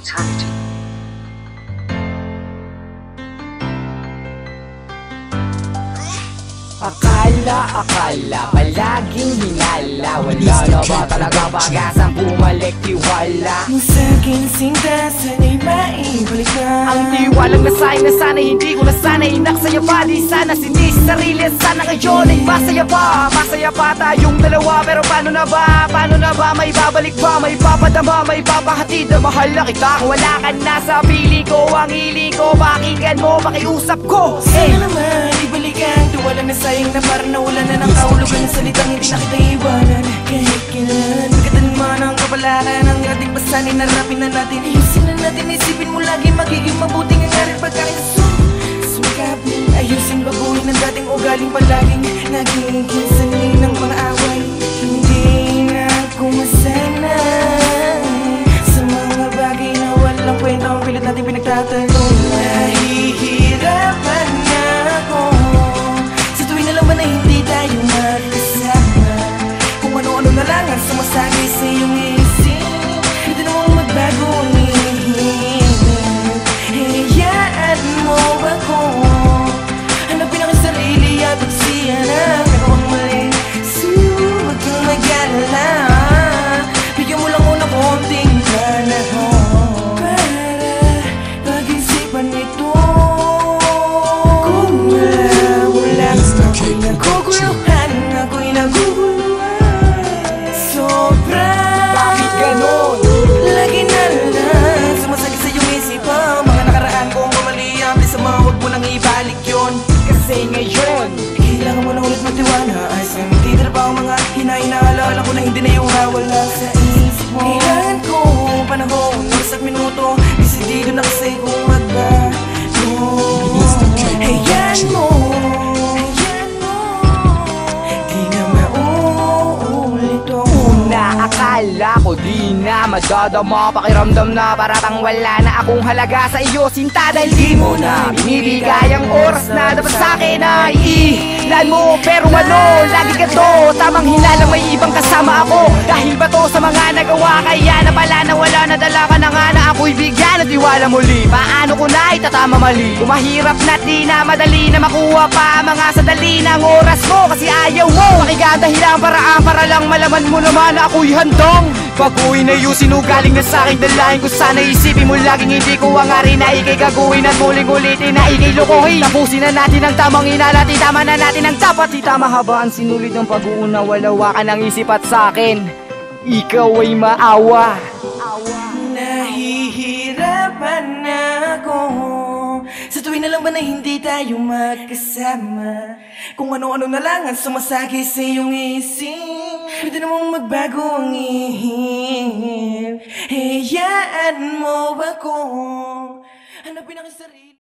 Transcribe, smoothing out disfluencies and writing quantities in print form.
eternity. Akala, palaging hinala. Wala na ba talaga pag-asang bumalik tiwala? Kung sa'kin sinta, sana'y maibalik na. Ang tiwalang nasa'y na sana'y hindi ko na sana'y naksaya pa. Di sana sinis sarili, sana ngayon ay masaya pa. Masaya pa tayong dalawa, pero paano na ba? Paano na ba? May babalik ba? May papadama, may papahatid na mahal na kita. Kung wala ka na sa piling ko, ang hiling ko, pakinggan mo, pakiusap ko. Sana naman ibalik ang tiwala na sayang na parang nawala na ng kahulugan ng salitang hindi na kita iwanan. Kahit kailan magatan man ang kapalaran ng ating pasanin, narapin na natin, ayusin na natin, isipin mo lagi magiging mabuting ang aring pagkakasumikapin, ayusin baguhin ang dating ugaling palaging nagiging sanay ng mga away. Hindi na ako masanay sa mga bagay na walang kwenta, ang pilit natin pinagtatanong. Nahihirapan na ako sa tuwing alam ba na hindi tayo magkasama. Kung ano-ano na lang ang sumasagay sa iyong isip, hindi namang magbago ang ihip. Hayaan mo ako hanapin ang sarili at pagsiyanap. Pero ang mali, huwag kang mag-alala. Bigyan mo lang muna konting panahon para pag-isipan ito. Kung wala ako'y naguguluhan, ako'y naguguluhan. Sobra, Bakit ganon? lagi na lang sumasakit sa iyong isipan. Mga nakaraan kong mamaliam, di sama, huwag mo nang ibalik yun. Kasi ngayon Kailangan mo na ulit magtiwala. Ay sa titira pa ang mga hinahinahalala ko na hindi na yung nawala sa isip mo. Kailangan ko panahon, oras at minuto, desidido na kasi kung magbago. Hayaan mo, di na mauulit to. Una akala ko di na madadama, pakiramdam na paratang wala na akong halaga sa iyo, sinta. Dahil di mo na binibigay ang oras na dapat sa'kin ay ilan mo. Pero ano, lagi ka to, tamang hinala may ibang kasama ako. Dahil ba to sa mga nagawa, kaya na pala na wala na dala ka na nga na ako'y bigyan at iwala muli. Paano ko na itatama mali? Kung mahirap na't di na madali na makuha pa mga sadali ng oras mo, kasi ayaw mo pakinggan dahilang paraan para lang malaman mo naman na ako'y handang baguhin na yung sinugaling na sa'king dalahin ko. Sana isipin mo laging hindi ko ang ari na ikay gagawin at muling ulitin na ikay lukuhin. Tapusin na natin ang tamang inala, titama na natin ang dapat itama. Habaan sinulit ng pag-uuna, walawa ka ng isip at sa'kin ikaw ay maawa. Nahihirapan na ako sa tuwing alam ba na hindi tayo magkasama. Kung ano-ano na lang ang sumasakay sa iyong isip, pwede namang magbago ang ihip. Hayaan mo ako hanapin ang sarili.